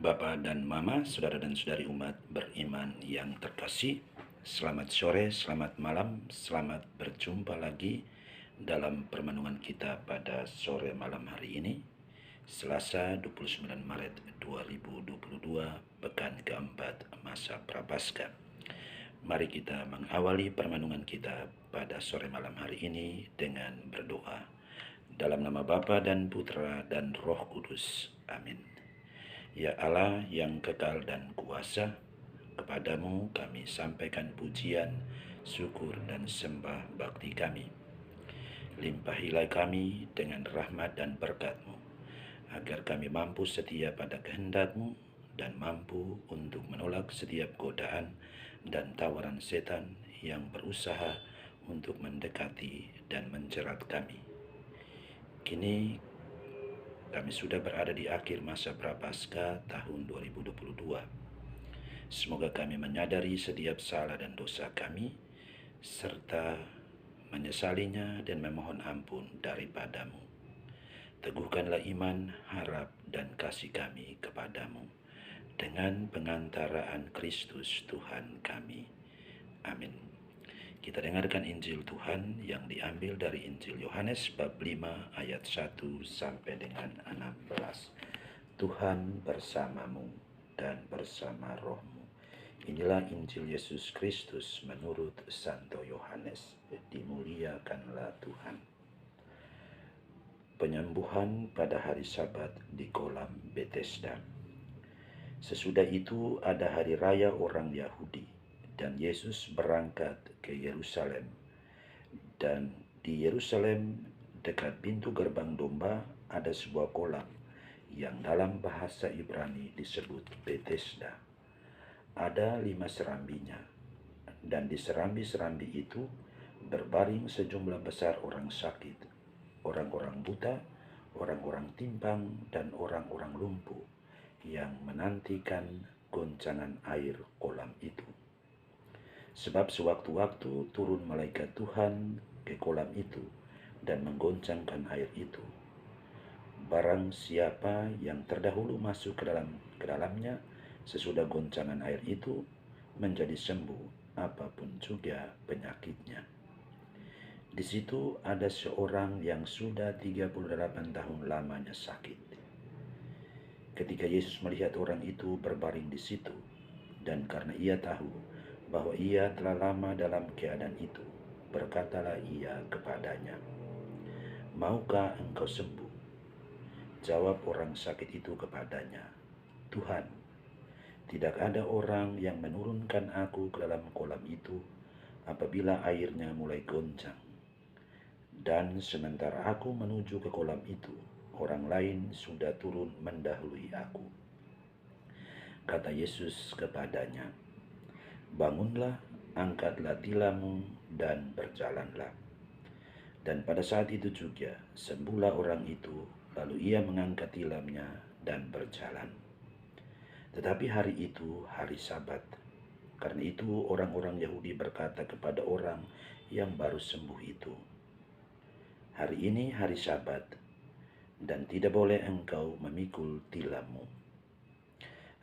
Bapak dan Mama, saudara dan saudari umat beriman yang terkasih, selamat sore, selamat malam, selamat berjumpa lagi dalam permenungan kita pada sore malam hari ini, Selasa 29 Maret 2022, pekan keempat masa Prapaskah. Mari kita mengawali permenungan kita pada sore malam hari ini dengan berdoa. Dalam nama Bapa dan Putra dan Roh Kudus. Amin. Ya Allah yang kekal dan kuasa, kepadamu kami sampaikan pujian, syukur dan sembah bakti kami. Limpahilah kami dengan rahmat dan berkat-Mu, agar kami mampu setia pada kehendak-Mu dan mampu untuk menolak setiap godaan dan tawaran setan yang berusaha untuk mendekati dan menjerat kami. Kini kami sudah berada di akhir masa Prapaskah tahun 2022. Semoga kami menyadari setiap salah dan dosa kami, serta menyesalinya dan memohon ampun daripada-Mu. Teguhkanlah iman, harap, dan kasih kami kepadamu dengan pengantaraan Kristus Tuhan kami. Amin. Kita dengarkan Injil Tuhan yang diambil dari Injil Yohanes bab 5 ayat 1 sampai dengan 16. Tuhan bersamamu dan bersama rohmu. Inilah Injil Yesus Kristus menurut Santo Yohanes. Dimuliakanlah Tuhan. Penyembuhan pada hari Sabat di kolam Betesda. Sesudah itu ada hari raya orang Yahudi, dan Yesus berangkat ke Yerusalem. Dan di Yerusalem, dekat pintu gerbang domba, ada sebuah kolam yang dalam bahasa Ibrani disebut Betesda. Ada 5 serambinya, dan di serambi-serambi itu berbaring sejumlah besar orang sakit, orang-orang buta, orang-orang timpang, dan orang-orang lumpuh yang menantikan goncangan air kolam itu. Sebab sewaktu-waktu turun malaikat Tuhan ke kolam itu dan menggoncangkan air itu. Barang siapa yang terdahulu masuk ke dalamnya sesudah goncangan air itu menjadi sembuh apapun juga penyakitnya. Di situ ada seorang yang sudah 38 tahun lamanya sakit. Ketika Yesus melihat orang itu berbaring di situ, dan karena ia tahu bahwa ia telah lama dalam keadaan itu, berkatalah ia kepadanya, "Maukah engkau sembuh?" Jawab orang sakit itu kepadanya, "Tuhan, tidak ada orang yang menurunkan aku ke dalam kolam itu apabila airnya mulai goncang. Dan sementara aku menuju ke kolam itu, orang lain sudah turun mendahului aku." Kata Yesus kepadanya, "Bangunlah, angkatlah tilammu dan berjalanlah." Dan pada saat itu juga sembuhlah orang itu, lalu ia mengangkat tilamnya dan berjalan. Tetapi hari itu hari Sabat. Karena itu orang-orang Yahudi berkata kepada orang yang baru sembuh itu, "Hari ini hari Sabat, dan tidak boleh engkau memikul tilammu."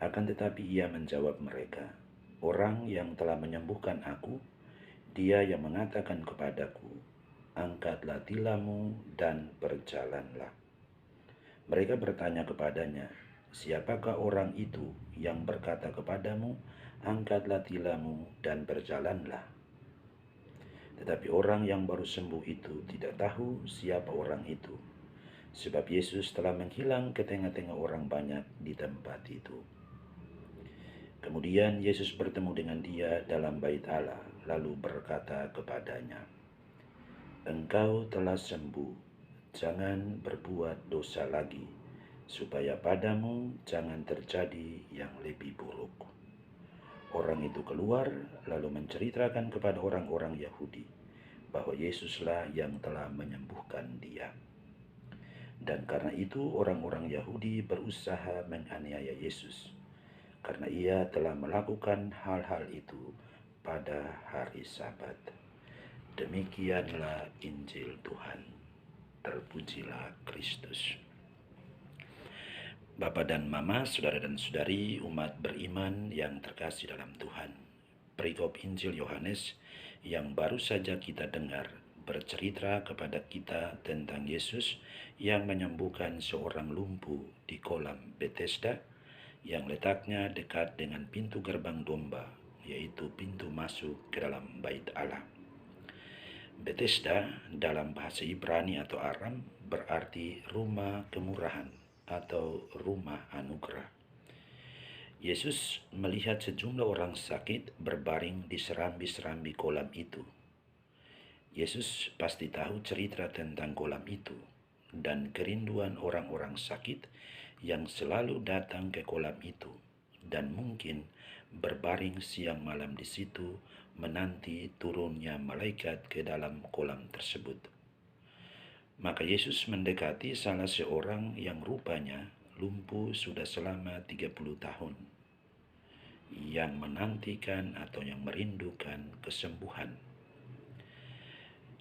Akan tetapi ia menjawab mereka, "Orang yang telah menyembuhkan aku, dia yang mengatakan kepadaku, 'Angkatlah tilammu dan berjalanlah.'" Mereka bertanya kepadanya, "Siapakah orang itu yang berkata kepadamu, 'Angkatlah tilammu dan berjalanlah'?" Tetapi orang yang baru sembuh itu tidak tahu siapa orang itu, sebab Yesus telah menghilang ke tengah-tengah orang banyak di tempat itu. Kemudian Yesus bertemu dengan dia dalam bait Allah, lalu berkata kepadanya, "Engkau telah sembuh, jangan berbuat dosa lagi, supaya padamu jangan terjadi yang lebih buruk." Orang itu keluar lalu menceritakan kepada orang-orang Yahudi bahwa Yesuslah yang telah menyembuhkan dia. Dan karena itu orang-orang Yahudi berusaha menganiaya Yesus, karena ia telah melakukan hal-hal itu pada hari Sabat. Demikianlah Injil Tuhan. Terpujilah Kristus. Bapak dan Mama, saudara dan saudari, umat beriman yang terkasih dalam Tuhan. Perikop Injil Yohanes yang baru saja kita dengar bercerita kepada kita tentang Yesus yang menyembuhkan seorang lumpuh di kolam Bethesda yang letaknya dekat dengan pintu gerbang domba, yaitu pintu masuk ke dalam bait Allah. Bethesda dalam bahasa Ibrani atau Aram berarti rumah kemurahan atau rumah anugerah. Yesus melihat sejumlah orang sakit berbaring di serambi-serambi kolam itu. Yesus pasti tahu cerita tentang kolam itu dan kerinduan orang-orang sakit yang selalu datang ke kolam itu dan mungkin berbaring siang malam di situ menanti turunnya malaikat ke dalam kolam tersebut. Maka Yesus mendekati salah seorang yang rupanya lumpuh sudah selama 30 tahun, yang menantikan atau yang merindukan kesembuhan.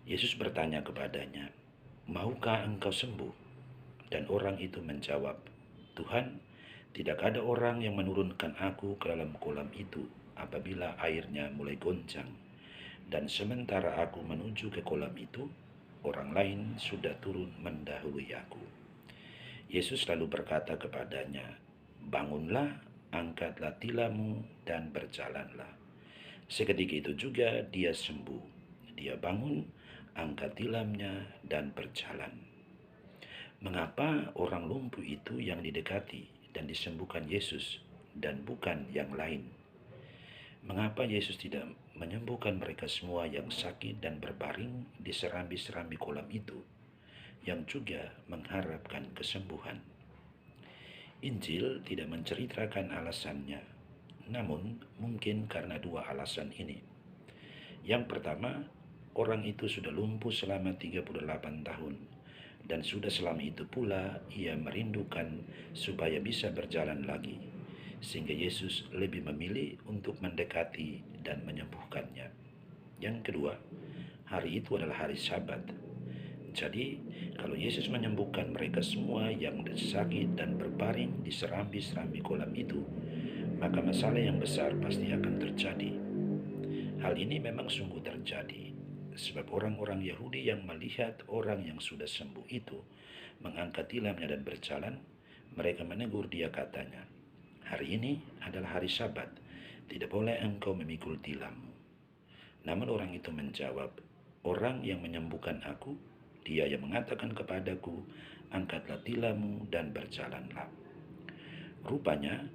Yesus bertanya kepadanya, "Maukah engkau sembuh?" Dan orang itu menjawab, "Tuhan, tidak ada orang yang menurunkan aku ke dalam kolam itu apabila airnya mulai goncang. Dan sementara aku menuju ke kolam itu, orang lain sudah turun mendahului aku." Yesus lalu berkata kepadanya, "Bangunlah, angkatlah tilammu dan berjalanlah." Seketika itu juga dia sembuh. Dia bangun, angkat tilamnya dan berjalan. Mengapa orang lumpuh itu yang didekati dan disembuhkan Yesus dan bukan yang lain? Mengapa Yesus tidak menyembuhkan mereka semua yang sakit dan berbaring di serambi-serambi kolam itu, yang juga mengharapkan kesembuhan? Injil tidak menceritakan alasannya, namun mungkin karena dua alasan ini. Yang pertama, orang itu sudah lumpuh selama 38 tahun, dan sudah selama itu pula ia merindukan supaya bisa berjalan lagi, sehingga Yesus lebih memilih untuk mendekati dan menyembuhkannya. Yang kedua, hari itu adalah hari Sabat. Jadi, kalau Yesus menyembuhkan mereka semua yang sakit dan berbaring di serambi-serambi kolam itu, maka masalah yang besar pasti akan terjadi. Hal ini memang sungguh terjadi, sebab orang-orang Yahudi yang melihat orang yang sudah sembuh itu mengangkat tilamnya dan berjalan, mereka menegur dia katanya, "Hari ini adalah hari Sabat, tidak boleh engkau memikul tilammu." Namun orang itu menjawab, "Orang yang menyembuhkan aku, dia yang mengatakan kepadaku, angkatlah tilammu dan berjalanlah." Rupanya,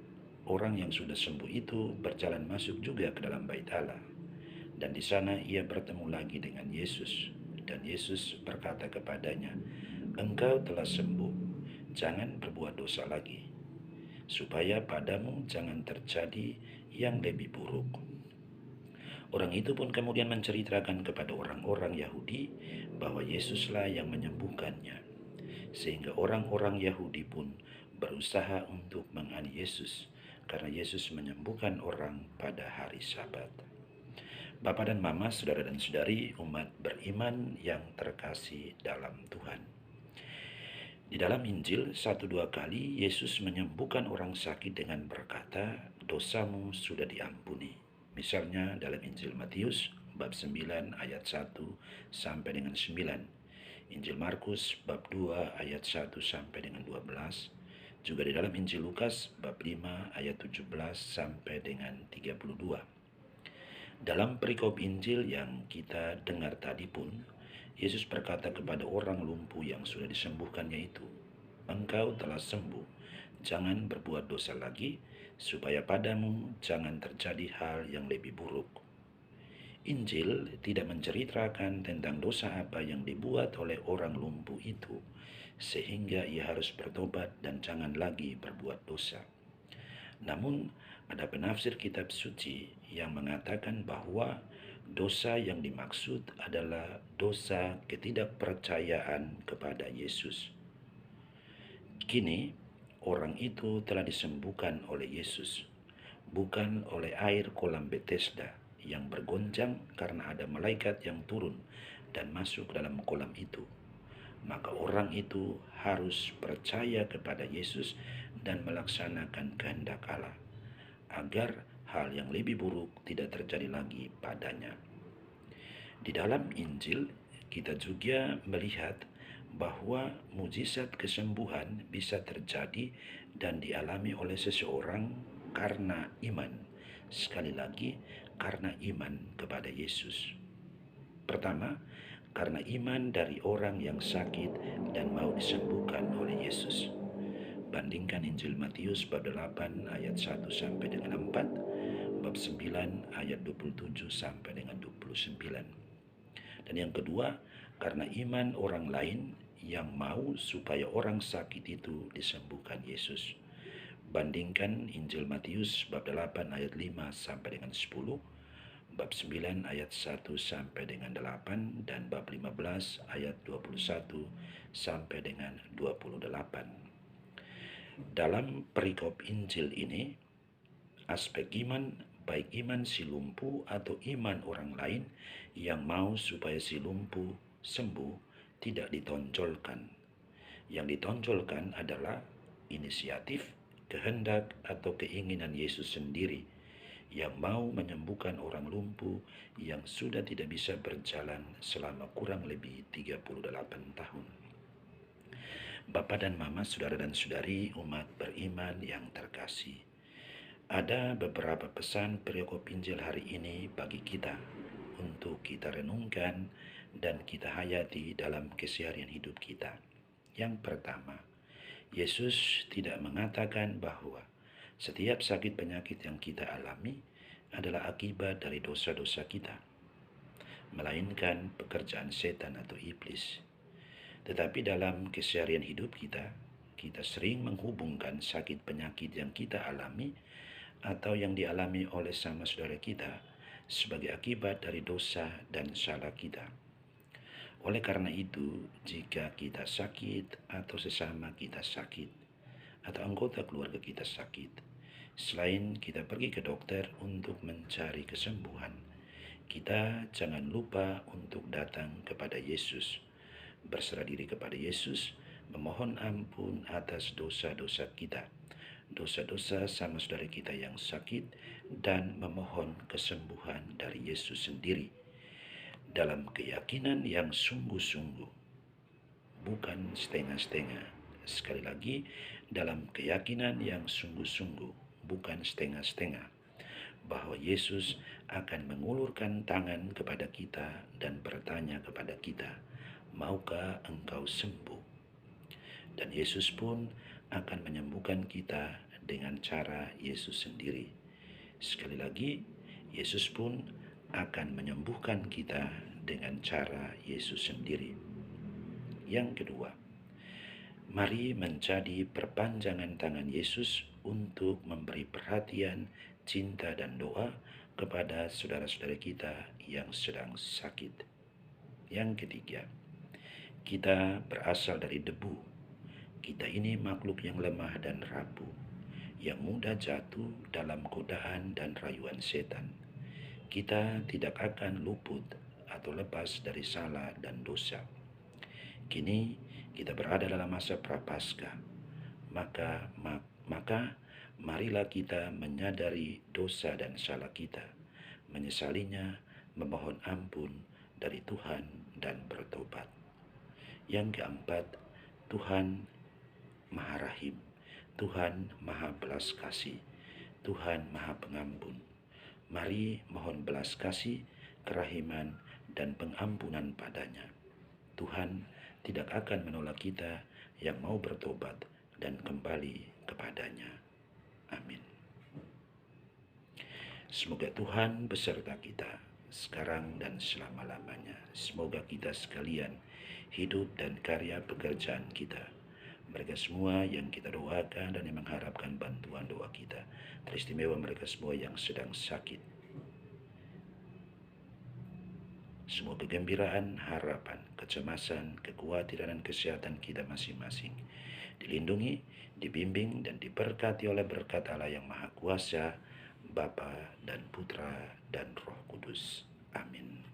orang yang sudah sembuh itu berjalan masuk juga ke dalam bait Allah. Dan di sana ia bertemu lagi dengan Yesus. Dan Yesus berkata kepadanya, "Engkau telah sembuh, jangan berbuat dosa lagi, supaya padamu jangan terjadi yang lebih buruk." Orang itu pun kemudian menceritakan kepada orang-orang Yahudi bahwa Yesuslah yang menyembuhkannya. Sehingga orang-orang Yahudi pun berusaha untuk menganiaya Yesus, karena Yesus menyembuhkan orang pada hari Sabat. Bapak dan Mama, saudara dan saudari, umat beriman yang terkasih dalam Tuhan. Di dalam Injil, 1-2 kali Yesus menyembuhkan orang sakit dengan berkata, "Dosamu sudah diampuni." Misalnya dalam Injil Matius, bab 9 ayat 1 sampai dengan 9. Injil Markus, bab 2 ayat 1 sampai dengan 12. Juga di dalam Injil Lukas, bab 5 ayat 17 sampai dengan 32. Dalam perikop Injil yang kita dengar tadi pun, Yesus berkata kepada orang lumpuh yang sudah disembuhkannya itu, "Engkau telah sembuh, jangan berbuat dosa lagi, supaya padamu jangan terjadi hal yang lebih buruk." Injil tidak menceritakan tentang dosa apa yang dibuat oleh orang lumpuh itu, sehingga ia harus bertobat dan jangan lagi berbuat dosa. Namun, ada penafsir kitab suci yang mengatakan bahwa dosa yang dimaksud adalah dosa ketidakpercayaan kepada Yesus. Kini, orang itu telah disembuhkan oleh Yesus, bukan oleh air kolam Bethesda yang bergoncang karena ada malaikat yang turun dan masuk dalam kolam itu. Maka orang itu harus percaya kepada Yesus dan melaksanakan kehendak Allah, agar hal yang lebih buruk tidak terjadi lagi padanya. Di dalam Injil, kita juga melihat bahwa mujizat kesembuhan bisa terjadi dan dialami oleh seseorang karena iman. Sekali lagi, karena iman kepada Yesus. Pertama, karena iman dari orang yang sakit dan mau disembuhkan oleh Yesus. Bandingkan Injil Matius bab 8 ayat 1 sampai dengan 4, bab 9 ayat 27 sampai dengan 29. Dan yang kedua, karena iman orang lain yang mau supaya orang sakit itu disembuhkan Yesus. Bandingkan Injil Matius bab 8 ayat 5 sampai dengan 10, bab 9 ayat 1 sampai dengan 8, dan bab 15 ayat 21 sampai dengan 28. Dalam perikop Injil ini, aspek iman, baik iman si lumpuh atau iman orang lain yang mau supaya si lumpuh sembuh, tidak ditonjolkan. Yang ditonjolkan adalah inisiatif, kehendak, atau keinginan Yesus sendiri yang mau menyembuhkan orang lumpuh yang sudah tidak bisa berjalan selama kurang lebih 38 tahun. Bapak dan Mama, saudara dan saudari umat beriman yang terkasih, ada beberapa pesan perikop Injil hari ini bagi kita untuk kita renungkan dan kita hayati dalam keseharian hidup kita. Yang pertama, Yesus tidak mengatakan bahwa setiap sakit penyakit yang kita alami adalah akibat dari dosa-dosa kita, melainkan pekerjaan setan atau iblis. Tetapi dalam keseharian hidup kita, kita sering menghubungkan sakit penyakit yang kita alami atau yang dialami oleh sama saudara kita sebagai akibat dari dosa dan salah kita. Oleh karena itu, jika kita sakit atau sesama kita sakit atau anggota keluarga kita sakit, selain kita pergi ke dokter untuk mencari kesembuhan, kita jangan lupa untuk datang kepada Yesus, berserah diri kepada Yesus, memohon ampun atas dosa-dosa kita, dosa-dosa sama saudara kita yang sakit, dan memohon kesembuhan dari Yesus sendiri dalam keyakinan yang sungguh-sungguh, bukan setengah-setengah. Sekali lagi, dalam keyakinan yang sungguh-sungguh, bukan setengah-setengah, bahwa Yesus akan mengulurkan tangan kepada kita dan bertanya kepada kita, maukah engkau sembuh? Dan Yesus pun akan menyembuhkan kita dengan cara Yesus sendiri. Sekali lagi, Yesus pun akan menyembuhkan kita dengan cara Yesus sendiri. Yang kedua, mari menjadi perpanjangan tangan Yesus untuk memberi perhatian, cinta, dan doa kepada saudara-saudara kita yang sedang sakit. Yang ketiga, kita berasal dari debu. Kita ini makhluk yang lemah dan rapuh, yang mudah jatuh dalam godaan dan rayuan setan. Kita tidak akan luput atau lepas dari salah dan dosa. Kini kita berada dalam masa prapaskah, maka marilah kita menyadari dosa dan salah kita, menyesalinya, memohon ampun dari Tuhan, dan bertobat. Yang keempat, Tuhan Maha Rahim, Tuhan Maha Belas Kasih, Tuhan Maha Pengampun. Mari mohon belas kasih, kerahiman, dan pengampunan padanya. Tuhan tidak akan menolak kita yang mau bertobat dan kembali kepadanya. Amin. Semoga Tuhan beserta kita sekarang dan selama-lamanya. Semoga kita sekalian, hidup dan karya pekerjaan kita, mereka semua yang kita doakan dan yang mengharapkan bantuan doa kita, teristimewa mereka semua yang sedang sakit, semua kegembiraan, harapan, kecemasan, kekhawatiran, dan kesehatan kita masing-masing dilindungi, dibimbing, dan diberkati oleh berkat Allah yang Maha Kuasa, Bapa dan Putra dan Roh Kudus. Amin.